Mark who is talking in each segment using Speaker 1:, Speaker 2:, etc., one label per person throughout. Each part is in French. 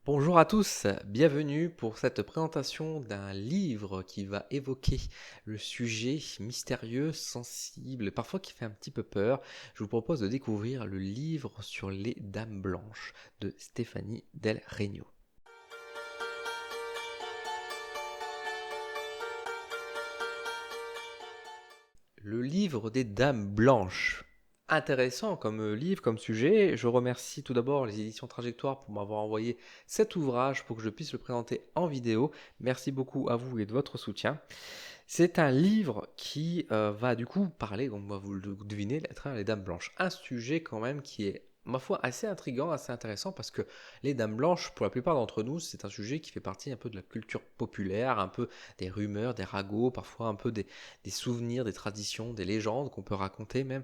Speaker 1: Bonjour à tous, bienvenue pour cette présentation d'un livre qui va évoquer le sujet mystérieux, sensible, parfois qui fait un petit peu peur. Je vous propose de découvrir le livre sur les Dames Blanches de Stéphanie Del Regno. Le livre des Dames Blanches. Intéressant comme livre, comme sujet. Je remercie tout d'abord les éditions Trajectoire pour m'avoir envoyé cet ouvrage pour que je puisse le présenter en vidéo. Merci beaucoup à vous et de votre soutien. C'est un livre qui va du coup parler, donc vous le devinez, à travers les Dames Blanches. Un sujet quand même qui est, ma foi, assez intriguant, assez intéressant parce que les Dames Blanches, pour la plupart d'entre nous, c'est un sujet qui fait partie un peu de la culture populaire, un peu des rumeurs, des ragots, parfois un peu des souvenirs, des traditions, des légendes qu'on peut raconter même.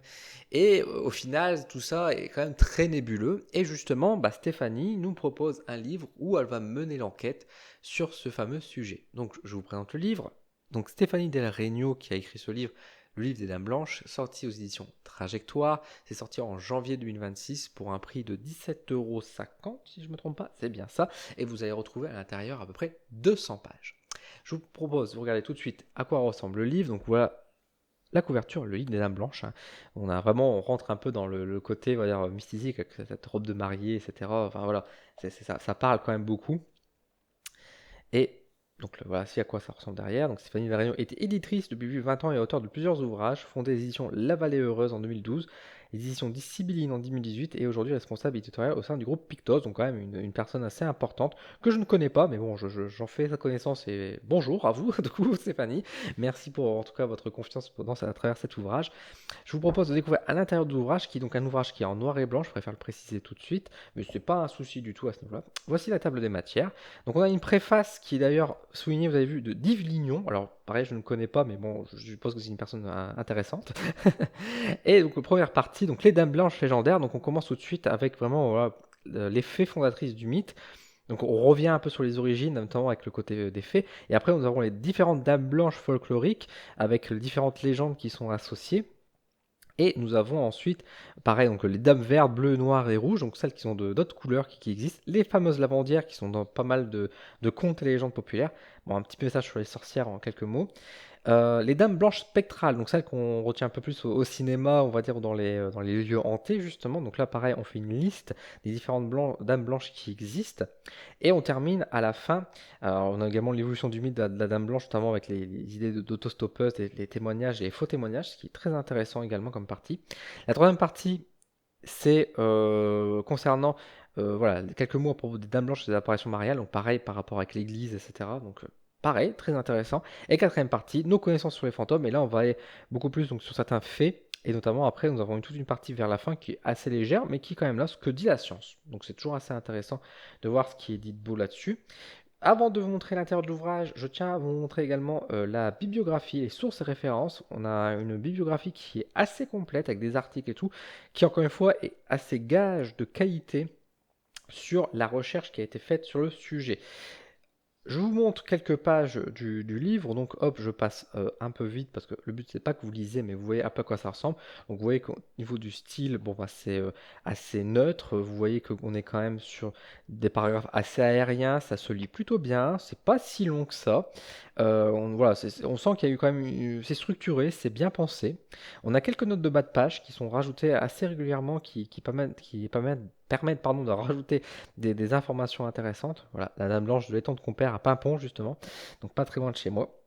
Speaker 1: Et au final, tout ça est quand même très nébuleux. Et justement, Stéphanie nous propose un livre où elle va mener l'enquête sur ce fameux sujet. Donc je vous présente le livre. Donc Stéphanie Del Regno qui a écrit ce livre, le livre des Dames Blanches, sorti aux éditions Trajectoire. C'est sorti en janvier 2026 pour un prix de 17,50 € si je ne me trompe pas, c'est bien ça. Et vous allez retrouver à l'intérieur à peu près 200 pages. Je vous propose de regarder tout de suite à quoi ressemble le livre. Donc voilà la couverture, le livre des Dames Blanches. On rentre un peu dans le côté, on va dire, mystique avec cette robe de mariée, etc. Enfin voilà, ça parle quand même beaucoup. Et donc voilà, voici à quoi ça ressemble derrière. Donc Stéphanie Del était éditrice depuis plus de 20 ans et auteur de plusieurs ouvrages, fondée les éditions La Vallée Heureuse en 2012, les éditions Sibylline en 2018 et aujourd'hui responsable éditoriale au sein du groupe Pictos, donc quand même une personne assez importante que je ne connais pas, mais bon, j'en fais sa connaissance et bonjour à vous, du coup Stéphanie. Merci pour en tout cas votre confiance à travers cet ouvrage. Je vous propose de découvrir à l'intérieur de l'ouvrage, qui est donc un ouvrage qui est en noir et blanc, je préfère le préciser tout de suite, mais ce n'est pas un souci du tout à ce niveau-là. Voici la table des matières. Donc on a une préface qui est d'ailleurs soulignée, vous avez vu, de d'Yves Lignon. Alors pareil, je ne connais pas, mais bon, je suppose que c'est une personne intéressante. Et donc la première partie, donc les Dames Blanches légendaires. Donc on commence tout de suite avec vraiment voilà, les faits fondatrices du mythe. Donc on revient un peu sur les origines, notamment avec le côté des faits. Et après, nous avons les différentes Dames Blanches folkloriques, avec les différentes légendes qui sont associées. Et nous avons ensuite, pareil, donc les dames vertes, bleues, noires et rouges, donc celles qui sont d'autres couleurs qui existent. Les fameuses lavandières qui sont dans pas mal de contes et légendes populaires. Bon, un petit message sur les sorcières en quelques mots. Les dames blanches spectrales, donc celles qu'on retient un peu plus au cinéma, on va dire dans les lieux hantés justement. Donc là, pareil, on fait une liste des différentes dames blanches qui existent. Et on termine à la fin. On a également l'évolution du mythe de la dame blanche, notamment avec les idées d'autostoppeuse, les témoignages et les faux témoignages, ce qui est très intéressant également comme partie. La troisième partie, c'est concernant voilà, quelques mots à propos des Dames Blanches et des apparitions mariales, donc pareil par rapport avec l'Église, etc. Donc pareil, très intéressant. Et quatrième partie, nos connaissances sur les fantômes, et là on va aller beaucoup plus donc, sur certains faits, et notamment après nous avons toute une partie vers la fin qui est assez légère, mais qui est quand même là ce que dit la science. Donc c'est toujours assez intéressant de voir ce qui est dit de beau là-dessus. Avant de vous montrer l'intérieur de l'ouvrage, je tiens à vous montrer également la bibliographie, les sources et références. On a une bibliographie qui est assez complète avec des articles et tout, qui encore une fois est assez gage de qualité sur la recherche qui a été faite sur le sujet. Je vous montre quelques pages du livre, donc hop, je passe un peu vite parce que le but c'est pas que vous lisez, mais vous voyez un peu à quoi ça ressemble. Donc vous voyez qu'au niveau du style, bon c'est assez neutre. Vous voyez qu'on est quand même sur des paragraphes assez aériens, ça se lit plutôt bien. C'est pas si long que ça. Voilà, on sent qu'il y a eu quand même, c'est structuré, c'est bien pensé. On a quelques notes de bas de page qui sont rajoutées assez régulièrement, permettent pardon, de rajouter des informations intéressantes. Voilà, la Dame Blanche de l'étang de Compère à Pimpon, justement, donc pas très loin de chez moi.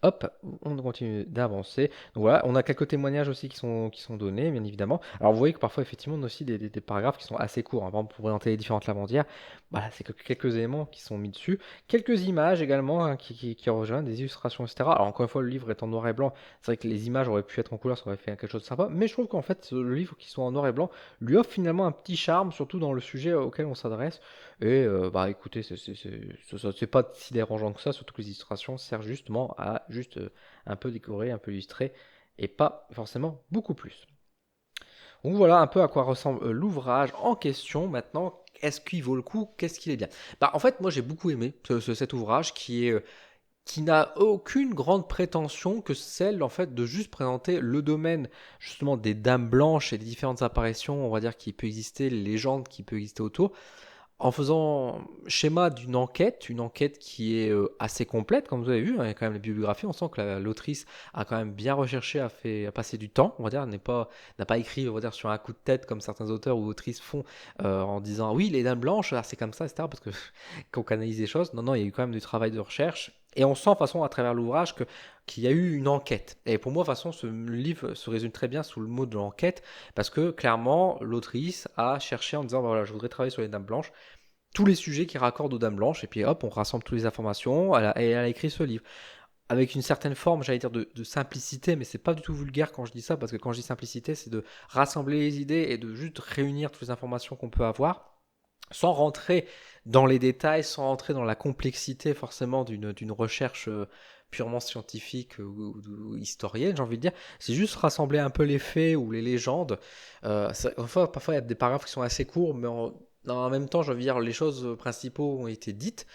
Speaker 1: Hop, on continue d'avancer. Donc voilà, on a quelques témoignages aussi qui sont donnés, bien évidemment. Alors vous voyez que parfois, effectivement, on a aussi des paragraphes qui sont assez courts. Par exemple, pour présenter les différentes lavandières, voilà, c'est que quelques éléments qui sont mis dessus. Quelques images également qui rejoignent, des illustrations, etc. Alors encore une fois, le livre est en noir et blanc. C'est vrai que les images auraient pu être en couleur, ça aurait fait quelque chose de sympa. Mais je trouve qu'en fait, le livre qui soit en noir et blanc lui offre finalement un petit charme, surtout dans le sujet auquel on s'adresse. Et écoutez, c'est pas si dérangeant que ça, surtout que les illustrations servent justement à juste un peu décorer, un peu illustrer, et pas forcément beaucoup plus. Donc voilà un peu à quoi ressemble l'ouvrage en question. Maintenant, est-ce qu'il vaut le coup? Qu'est-ce qu'il est bien? En fait, moi j'ai beaucoup aimé cet ouvrage qui n'a aucune grande prétention que celle en fait de juste présenter le domaine justement des dames blanches et des différentes apparitions, on va dire qui peut exister, les légendes qui peut exister autour En faisant schéma d'une enquête, une enquête qui est assez complète, comme vous avez vu, hein, il y a quand même la biographie, on sent que l'autrice a quand même bien recherché, a passé du temps, on va dire, n'a pas écrit, on va dire, sur un coup de tête comme certains auteurs ou autrices font en disant oui, les dames blanches, ah, c'est comme ça, etc. Parce que qu'on canalise les choses. Non, non, il y a eu quand même du travail de recherche. Et on sent, de toute façon, à travers l'ouvrage, qu'il y a eu une enquête. Et pour moi, de toute façon, ce livre se résume très bien sous le mot de l'enquête, parce que clairement, l'autrice a cherché en disant, bah, voilà, je voudrais travailler sur les dames blanches, tous les sujets qui raccordent aux dames blanches, et puis hop, on rassemble toutes les informations, et elle a écrit ce livre. Avec une certaine forme, j'allais dire, de simplicité, mais c'est pas du tout vulgaire quand je dis ça, parce que quand je dis simplicité, c'est de rassembler les idées et de juste réunir toutes les informations qu'on peut avoir, sans rentrer dans les détails, sans rentrer dans la complexité forcément d'une recherche purement scientifique ou historienne, j'ai envie de dire. C'est juste rassembler un peu les faits ou les légendes. Parfois, il y a des paragraphes qui sont assez courts, mais en même temps, j'ai envie de dire, les choses principaux ont été dites.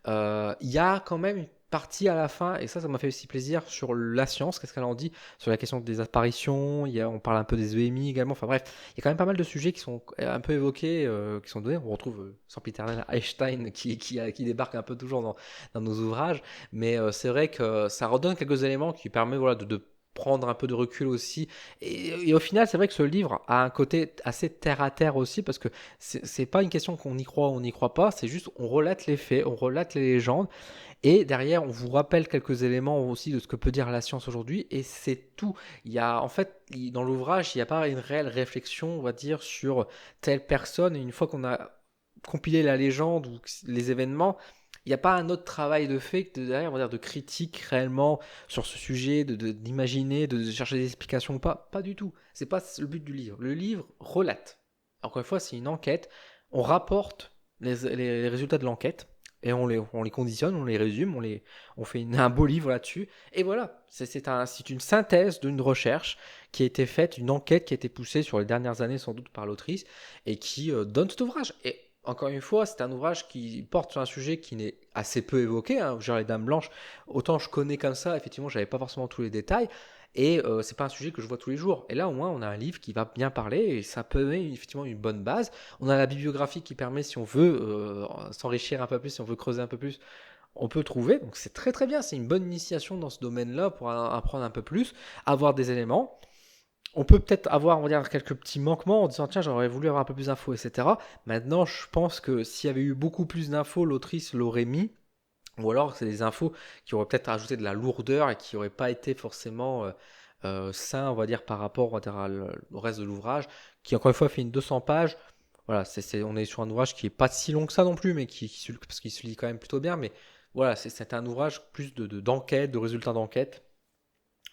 Speaker 1: Il y a quand même une partie à la fin, et ça m'a fait aussi plaisir, sur la science, qu'est-ce qu'elle en dit, sur la question des apparitions, on parle un peu des EMI également, enfin bref, il y a quand même pas mal de sujets qui sont un peu évoqués, qui sont donnés. On retrouve sempiternel Einstein qui débarque un peu toujours dans nos ouvrages, mais c'est vrai que ça redonne quelques éléments qui permettent voilà, de prendre un peu de recul aussi. Et au final, c'est vrai que ce livre a un côté assez terre à terre aussi, parce que c'est pas une question qu'on y croit ou on n'y croit pas, c'est juste on relate les faits, on relate les légendes, et derrière, on vous rappelle quelques éléments aussi de ce que peut dire la science aujourd'hui, et c'est tout. En fait, dans l'ouvrage, il n'y a pas une réelle réflexion, on va dire, sur telle personne. Et une fois qu'on a compilé la légende ou les événements, il n'y a pas un autre travail de fait que derrière, on va dire, de critique réellement sur ce sujet, d'imaginer, de chercher des explications ou pas. Pas du tout. C'est pas le but du livre. Le livre relate. Encore une fois, c'est une enquête. On rapporte les résultats de l'enquête et on les conditionne, on les résume, on fait un beau livre là-dessus. Et voilà, c'est une synthèse d'une recherche qui a été faite, une enquête qui a été poussée sur les dernières années sans doute par l'autrice et qui donne cet ouvrage. Et encore une fois, c'est un ouvrage qui porte sur un sujet qui n'est assez peu évoqué, hein, genre les Dames Blanches. Autant je connais comme ça, effectivement, j'avais pas forcément tous les détails. Et c'est pas un sujet que je vois tous les jours. Et là, au moins, on a un livre qui va bien parler et ça peut donner effectivement une bonne base. On a la bibliographie qui permet, si on veut s'enrichir un peu plus, si on veut creuser un peu plus, on peut trouver. Donc c'est très très bien. C'est une bonne initiation dans ce domaine-là pour apprendre un peu plus, avoir des éléments. On peut peut-être avoir, on va dire, quelques petits manquements en disant tiens, j'aurais voulu avoir un peu plus d'infos, etc. Maintenant, je pense que s'il y avait eu beaucoup plus d'infos, l'autrice l'aurait mis. Ou alors, c'est des infos qui auraient peut-être ajouté de la lourdeur et qui n'auraient pas été forcément sains, on va dire, par rapport on va dire, au reste de l'ouvrage, qui encore une fois fait une 200 pages. Voilà, on est sur un ouvrage qui est pas si long que ça non plus, mais parce qu'il se lit quand même plutôt bien. Mais voilà, c'est un ouvrage plus d'enquête, de résultats d'enquête.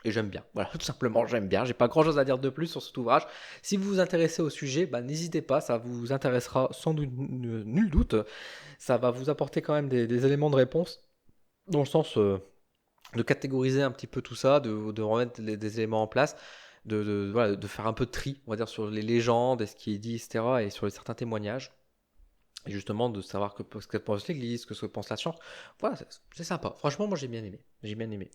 Speaker 1: Et j'aime bien, voilà, tout simplement, j'aime bien. J'ai pas grand chose à dire de plus sur cet ouvrage. Si vous vous intéressez au sujet, bah, n'hésitez pas, ça vous intéressera sans doute, nul doute. Ça va vous apporter quand même des éléments de réponse, dans le sens de catégoriser un petit peu tout ça, de remettre des éléments en place, voilà, de faire un peu de tri, on va dire, sur les légendes et ce qui est dit, etc., et sur certains témoignages. Et justement, de savoir ce que pense l'Église, ce que pense la science. Voilà, c'est sympa. Franchement, moi, j'ai bien aimé. J'ai bien aimé.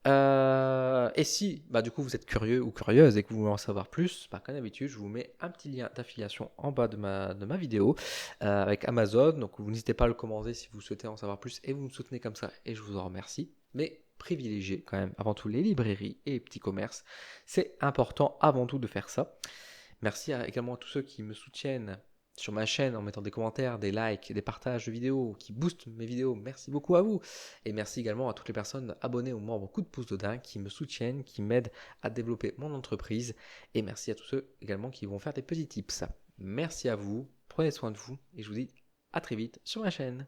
Speaker 1: Et si, bah, du coup, vous êtes curieux ou curieuse et que vous voulez en savoir plus, bah, comme d'habitude, je vous mets un petit lien d'affiliation en bas de ma vidéo avec Amazon. Donc, vous n'hésitez pas à le commander si vous souhaitez en savoir plus et vous me soutenez comme ça et je vous en remercie. Mais privilégiez quand même avant tout les librairies et les petits commerces. C'est important avant tout de faire ça. Merci également à tous ceux qui me soutiennent sur ma chaîne en mettant des commentaires, des likes, des partages de vidéos qui boostent mes vidéos. Merci beaucoup à vous. Et merci également à toutes les personnes abonnées ou membres coup de pouce de dingue qui me soutiennent, qui m'aident à développer mon entreprise. Et merci à tous ceux également qui vont faire des petits tips. Merci à vous, prenez soin de vous et je vous dis à très vite sur ma chaîne.